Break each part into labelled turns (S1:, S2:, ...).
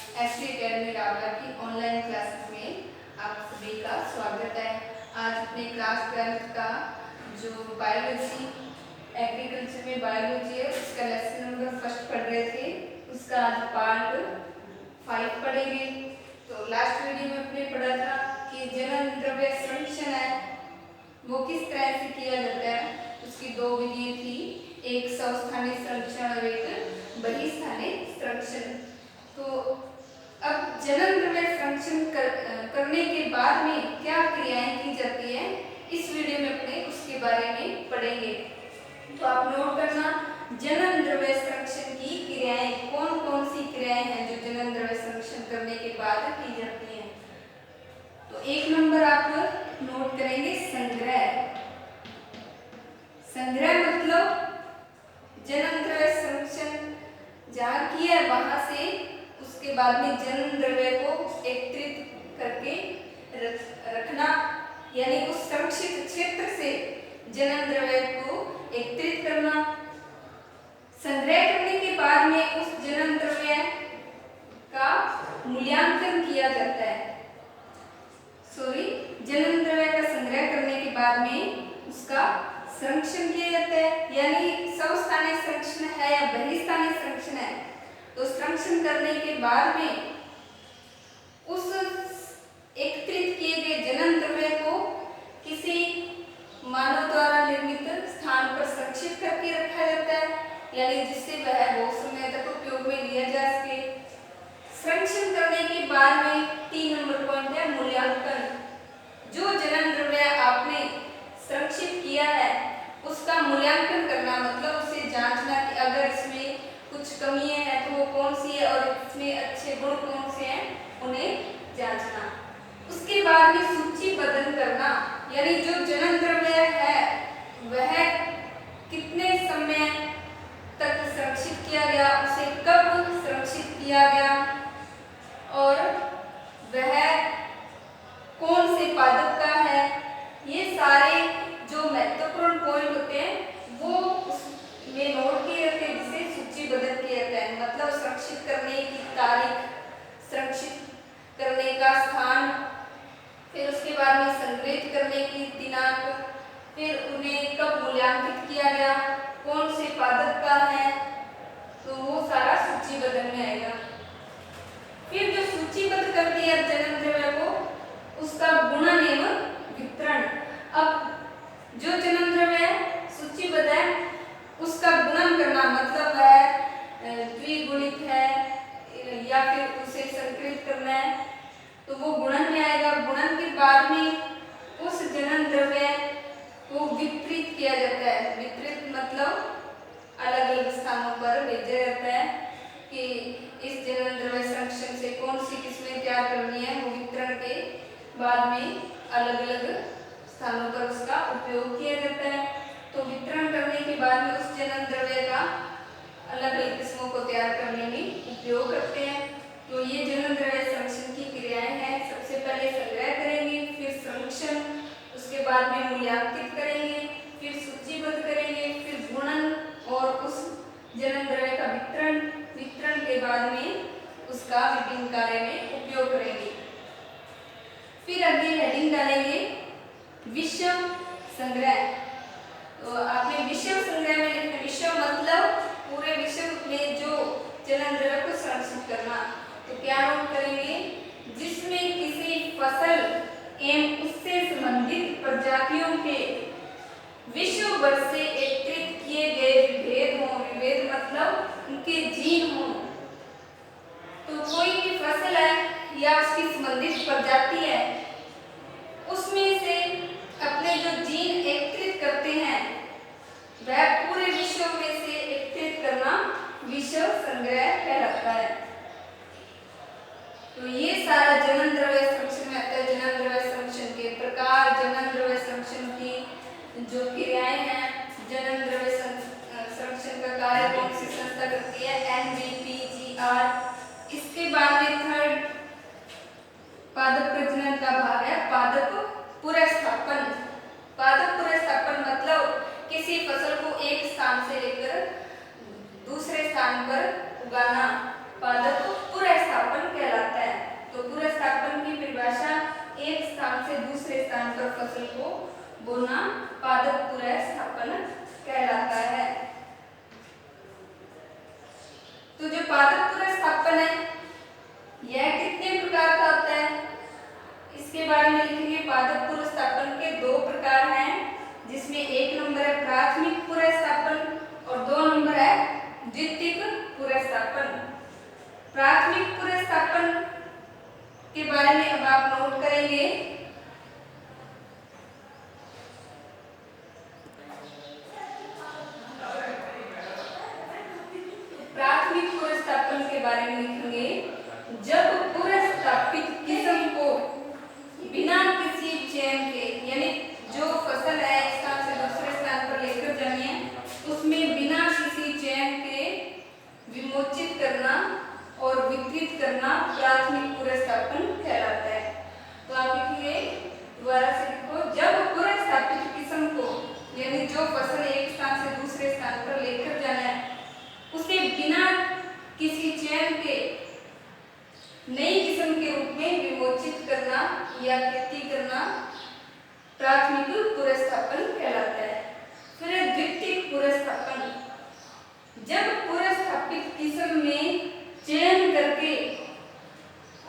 S1: SV academy Rawla की online classes में आप सभी का स्वागत है। आज अपने क्लास 12th का जो बायोलॉजी एग्रीकल्चर में बायोलॉजी है उसका लेसन नंबर फर्स्ट पढ़ रहे थे, उसका आज पार्ट 5 पढ़ेंगे। तो लास्ट वीडियो में अपने पढ़ा था कि जनन द्रव्य संरक्षण है वो किस तरह से किया जाता है। उसकी दो विधियां थी, एक स्वस्थानिक संरक्षण और एक बहिस्थानिक संरक्षण। तो अब जनन द्रव्य संरक्षण करने के बाद में क्या क्रियाएं की जाती है, इस वीडियो में अपने उसके बारे में पढ़ेंगे। तो आप नोट करना, जनन द्रव्य संरक्षण की क्रियाएं कौन कौन सी क्रियाएं हैं जो जनन द्रव्य संरक्षण करने के बाद की जाती हैं। तो एक नंबर आप नोट करेंगे संग्रह। संग्रह मतलब जनन द्रव्य संरक्षण जहाँ किया है वहां से उसके बाद में जनन द्रव्य को एकत्रित करके रखना, यानी उस संरक्षित क्षेत्र से जनन द्रव्य को एकत्रित करना। संग्रह करने के बाद में उस जनन द्रव्य का मूल्यांकन किया जाता है। जनन द्रव्य का संग्रह करने के बाद में उसका संरक्षण किया जाता है, यानी स्वस्थानिक संरक्षण है या बहिस्थानिक संरक्षण है। तो संरक्षण करने के बाद में उस एकत्रित किए गए जनन द्रव्य को किसी मानव द्वारा निर्मित स्थान पर संरक्षित करके रखा जाता है, यानी जिससे वह बहुत समय तक उपयोग में लिया जा सके। संरक्षण करने के बाद में 3 नंबर पॉइंट है मूल्यांकन। जो जनन द्रव्य आपने संरक्षित किया है उसका मूल्यांकन करना, मतलब उसे जांचना कि अगर इसमें कुछ कमियां हैं तो वो कौन सी है और इसमें अच्छे गुण कौन से हैं उन्हें जांचना। उसके बाद में सूचीबद्ध करना, यानी जो जनन द्रव्य है वह कितने समय तक संरक्षित किया गया, उसे कब संरक्षित किया गया और वह कौन से पादप का है। ये सारे जो महत्वपूर्ण पॉइंट होते हैं वो उसमें नोट किए जाते हैं, जिसे सूचीबद्ध किया जाता है। मतलब संरक्षित करने की तारीख, संरक्षित करने का स्थान, फिर उसके बाद में संग्रहित करने की दिनांक, फिर उन्हें कब मूल्यांकित किया गया, कौन से पादप का है, तो वो सारा सूचीबद्ध में आएगा। फिर जो सूचीबद्ध कर दिया जनन द्रव्य को, उसका गुणन एवं वितरण। अब जो जनन द्रव्य सूचीबद्ध है उसका गुणन करना, मतलब वह द्विगुणित है या फिर उसे संकलित करना है, तो वो गुणन में आएगा। गुणन के बाद में उस जनन द्रव्य को वितरित किया जाता है। वितरित मतलब अलग अलग स्थानों पर भेजा जाता है कि इस जनन द्रव्य संरक्षण से कौन सी किस्में तैयार करनी है। वो वितरण के बाद में अलग अलग स्थानों पर उसका उपयोग किया जाता है। तो वितरण करने के बाद में उस जनन द्रव्य का अलग अलग किस्मों को तैयार करने में उपयोग करते हैं। तो ये जनन द्रव्य संरक्षण की क्रियाएं हैं। सबसे पहले संग्रह करेंगे, फिर संरक्षण, उसके बाद में मूल्यांकित करेंगे, फिर सूचीबद्ध करेंगे, फिर गुणन और उस जनन द्रव्य का वितरण के बाद में उसका विभिन्न कार्य में उपयोग करेंगे। फिर आगे हेडिंग डालेंगे विषम संग्रह। तो आपने विषम संग्रह में लिखना, विषम मतलब पूरे विषम में जो जनन द्रव्य को संरक्षित करना। तो क्या नोट करेंगे, जिसमें किसी फसल एवं उससे संबंधित प्रजातियों के विश्व भर से एकत्रित किए गए विभेद हों। विभेद मतलब उनके जीन हों। तो कोई भी फसल है या उसकी संबंधित प्रजाति है, उसमें से अपने जो जीन एकत्रित करते हैं वह पूरे विश्व में से एकत्रित करना विषम संग्रह कहलाता है। तो ये सारा जनन द्रव्य संरक्षण में आता है। जनन द्रव्य संरक्षण के प्रकार, जनन द्रव्य संरक्षण की जो क्रियाएं हैं, जनन द्रव्य संरक्षण का कार्य कौन सी संस्था करती है, NVPGR। इसके बाद में थर्ड पादप प्रजनन का भाग है पादप पुनर्स्थापन। पादप पुनर्स्थापन मतलब किसी फसल को एक स्थान से लेकर दूसरे स्थान पर उगाना, पादप पुनर्स्थापन द्वितीयक पुनर्स्थापन। प्राथमिक पुनर्स्थापन के बारे में अब आप नोट करेंगे। प्राथमिक पुनर्स्थापन के बारे में लिखेंगे, जब पुनर्स्थापित किस्म को बिना किसी चयन के, यानी जो फसल है एक स्थान से दूसरे स्थान पर लेकर जानी है, उसमें बिना किसी चयन के विमोचित करना और विकृत करना प्राथमिक पुनर्स्थापन कहलाता है। तो आप लिखेंगे, दोबारा से लिखो, जब पुनर्स्थापित किस्म को, यानी जो फसल एक स्थान से दूसरे स्थान पर लेकर जाना है, उसे बिना किसी चयन के नई किस्म के रूप में विमोचित करना या खेती करना प्राथमिक पुनर्स्थापन कहलाता है। फिर द्वितीयक पुनर्स्थापन, जब पुनर्स्थापित किस्म में चयन करके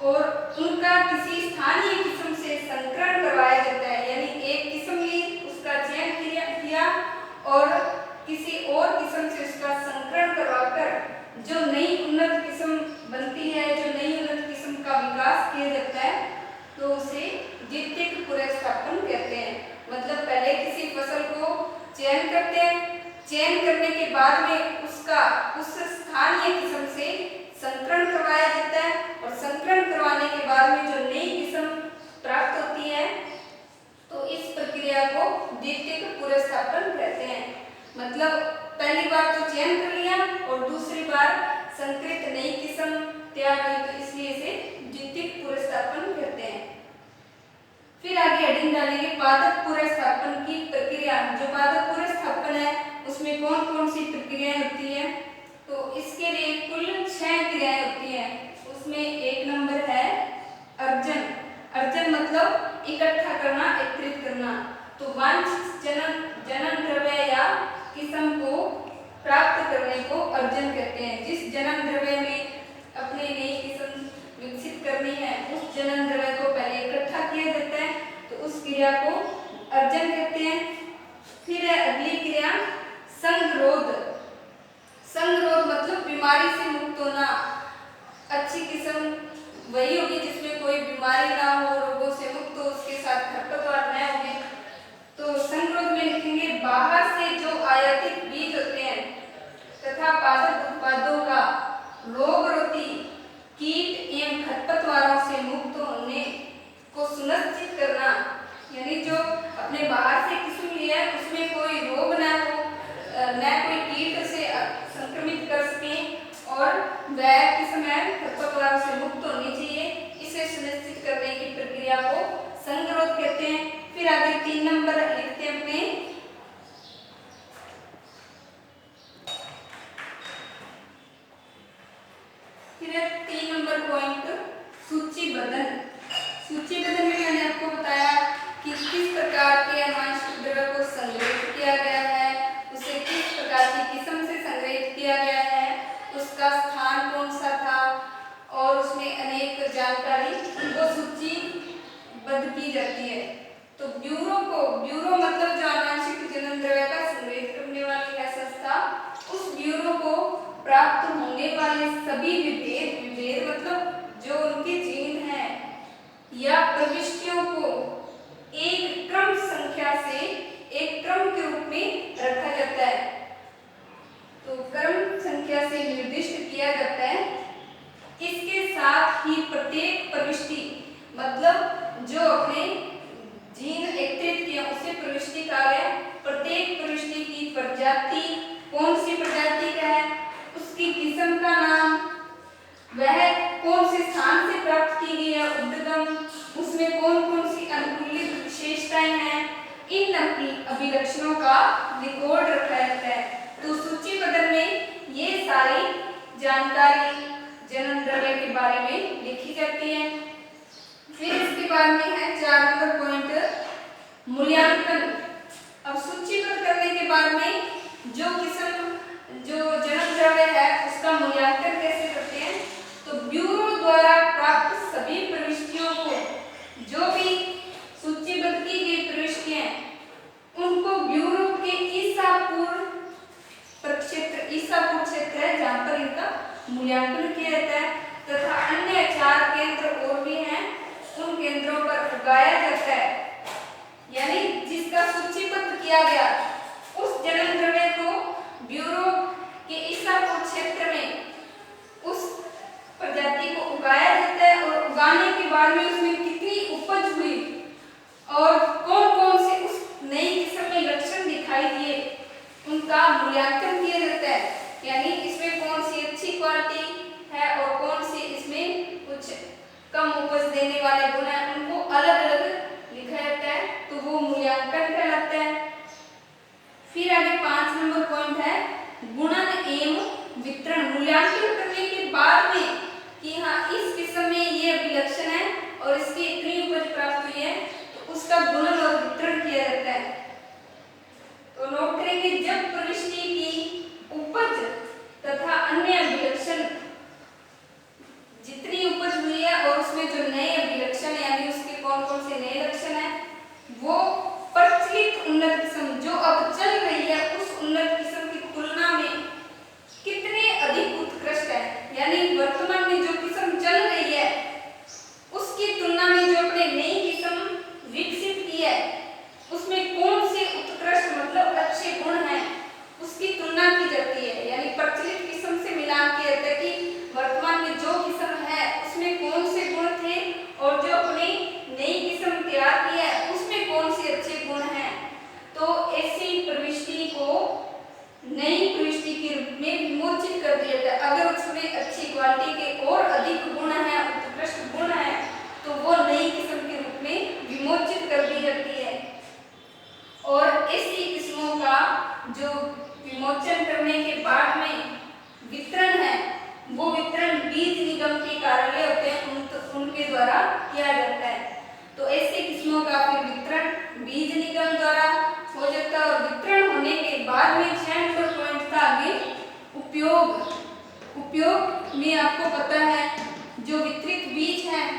S1: और उनका किसी स्थानीय किस्म से संकरण करवाया जाता है, यानी एक किस्म ली, उसका चयन किया और किसी और किस्म से उसका संकरण करवाकर जो नई उन्नत किस्म बनती है, जो नई उन्नत किस्म का विकास किया जाता है, तो उसे द्वितीयक पुनर्स्थापन कहते हैं। मतलब पहले किसी फसल को चयन करते हैं, चयन करने के बाद में उसका उस स्थानीय किस्म से संकरण करवाया जाता है और संकरण करवाने के बाद में जो नई किस्म प्राप्त होती है, तो इस प्रक्रिया को द्वितीयक पुनर्स्थापन कहते हैं। मतलब पहली बार तो चयन कर लिया और दूसरी बार संकरित नई किस्म तैयार हुई, तो इसलिए इसे द्वितीयक पुनर्स्थापन कहते हैं। फिर आगे हेडिंग डालेंगे पादप पुनर्स्थापन की प्रक्रिया। जो पादप पुनर्स्थापन है उसमें कौन कौन सी प्रक्रियाएं होती है, तो इसके लिए कुल 6 क्रियाएं होती हैं। उसमें एक नंबर है अर्जन। अर्जन मतलब इकट्ठा करना, एकत्रित करना। तो वांछित जनन द्रव्य या किस्म को प्राप्त करने को अर्जन कहते हैं। जिस जनन द्रव्य में अपनी नई किस्म विकसित करनी है, उस जनन द्रव्य को पहले इकट्ठा किया जाता है, तो उस क्रिया को अर्जन कहते हैं। फिर है अगली क्रिया संगरोध। संगरोध मतलब बीमारी से मुक्त होना। अच्छी किस्म वही होगी जिसमें कोई बीमारी ना हो, रोगों से मुक्त हो, उसके साथ खरपतवार न होंगे। तो संगरोध में लिखेंगे, बाहर से जो आयातित बीज होते हैं तथा पादप उत्पादों का रोगरोधी कीट एवं खरपतवारों से मुक्त होने को सुनिश्चित करना, यानी जो अपने बाहर से किस्म लिया है उसमें कोई रोग ना हो, न कोई कीट से संक्रमित कर सके और वह किस्म है खरपतवारों से मुक्त होनी चाहिए, इसे सुनिश्चित करने की प्रक्रिया को संगरोध कहते हैं। फिर आगे 3 नंबर लिखते हैं अपने, फिर 3 नंबर पॉइंट सूचीबद्धन। सूचीबद्धन में मैंने आपको बताया कि किस प्रकार के आनुवंशिक द्रव्य को संग्रहित किया गया है, उसे किस प्रकार की किस्म से संग्रहित किया गया है, उसका स्थान कौन सा था और उसमें अनेक जानकारी को सूचीबद्ध की जाती है। तो ब्यूरो मतलब जो आनुवंशिक जनन द्रव्य का संग्रहित करने वाली है संस्था, उस ब्यूरो को प्राप्त होने वाले सभी विभेद मतलब जो उनके जीन है या प्रविष्टियों को एक क्रम संख्या से एक क्रम के रूप में रखा जाता है। तो क्रम संख्या से निर्दिष्ट किया जाता है। इसके साथ ही प्रत्येक प्रविष्टि मतलब जो अपने जीन एकत्रित किया उसे प्रविष्टि कहा गया। प्रत्येक प्रविष्टि की प्रजाति कौन सी प्रजाति का है, उसकी किस्म का नाम, वह कौन से स्थान से प्राप्त की गई है उद्गम, उसमें कौन कौन सी अनुकूलित विशेषताएं हैं, इन अभिलक्षणों का रिकॉर्ड रखा जाता है। तो सूचीबद्धन में ये सारी जानकारी जनन द्रव्य के बारे में लिखी जाती है। फिर इसके बाद में है 4 नंबर पॉइंट मूल्यांकन। अब सूचीबद्ध करने के बाद में जो किस्म जो जनन द्रव्य है उसका मूल्यांकन कैसे करते हैं, तो ब्यूरो द्वारा प्राप्त सभी प्रविष्टियों को, जो भी सूचीबद्ध की गई प्रविष्टियां, उनको ब्यूरो के ईसापुर क्षेत्र है मूल्यांकन किया जाता है तथा अन्य 4 केंद्र और भी हैं, उन केंद्रों पर उगाया जाता है। यानी जिसका सूचीबद्ध किया गया उस जन्म द्रव्य को ब्यूरो के ईसापुर क्षेत्र में उस प्रजाति को उगाया जाता है और उगाने के बाद में उसमें कितनी उपज हुई और कौन कौन से उस नई किस्म में लक्षण दिखाई दिए उनका मूल्यांकन किया जाता है। यानी इसमें कौन सी अच्छी क्वालिटी है और कौन सी इसमें कुछ कम उपज देने वाले गुण हैं, उनको अलग अलग लिखा जाता है, तो वो मूल्यांकन कहलाता है। फिर आगे 5 नंबर पॉइंट है गुणन एवं वितरण। मूल्यांकन करने के बाद में कि हाँ इस किस्म में ये अभिलक्षण है और इसकी इतनी उपज प्राप्त हुई है, तो उसका गुणन और वितरण किया जाता है। तो नोट करेंगे जब प्रविष्टि की उपज तथा अन्य अभिलक्षण जितनी उपज हुई है और उसमें जो नए अभिलक्षण यानी उसके कौन कौन से नए लक्षण हैं, वो प्रचलित उन्नत किस्म जो अब चल रही है उस उन्नत किस्म की तुलना में कितने अधिक उत्कृष्ट है। यानी वर्तमान में जो किस्म चल रही है उसकी तुलना में जो अपने नई किस्म विकसित की है उसमें कौन से उत्कृष्ट मतलब अच्छे गुण हैं उसकी तुलना की जाती है। यानी प्रचलित किस्म से मिलान किया जाता है कि वर्तमान में जो किस्म है उसमें कौन से गुण थे और जो अपनी नई किस्म तैयार की है उसमें कौन से अच्छे गुण हैं। तो ऐसी प्रविष्टि को नई प्रविष्टि के रूप में विमोचित कर दिया जाता है। अगर उसमें अच्छी क्वालिटी के और अधिक गुण हैं, उत्कृष्ट गुण हैं, तो वो नई किस्म के रूप में विमोचित कर दी जाती है। और ऐसी किस्मों का जो विमोचन करने के बाद में वितरण है वो वितरण बीज निगम के कार्यालय होते हैं उनके द्वारा किया जाता है। तो ऐसी किस्मों का फिर वितरण बीज निगम द्वारा हो जाता है और वितरण होने के बाद में 6 नंबर पॉइंट था आगे उपयोग। उपयोग में आपको पता है जो वितरित बीज हैं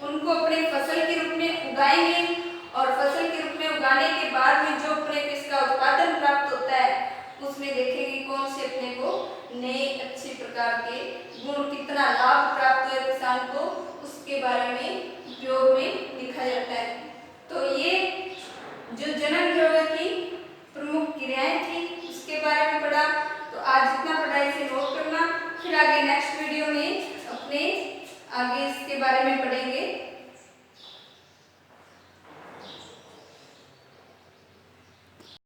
S1: उनको अपने फसल के रूप में उगाएंगे और फसल के रूप में उगाने के बाद में जो अपने को इसका उत्पादन प्राप्त होता है उसमें देखेंगे कौन से अपने को नए अच्छे प्रकार के गुण कितना लाभ प्राप्त हुआ किसान को उसके बारे में उपयोग में लिखा जाता है। तो ये जो जनन द्रव्य की प्रमुख क्रियाएं थी उसके बारे में पढ़ा। तो आज जितना पढ़ा इसे नोट करना, फिर आगे नेक्स्ट वीडियो में अपने आगे इसके बारे में पढ़ेंगे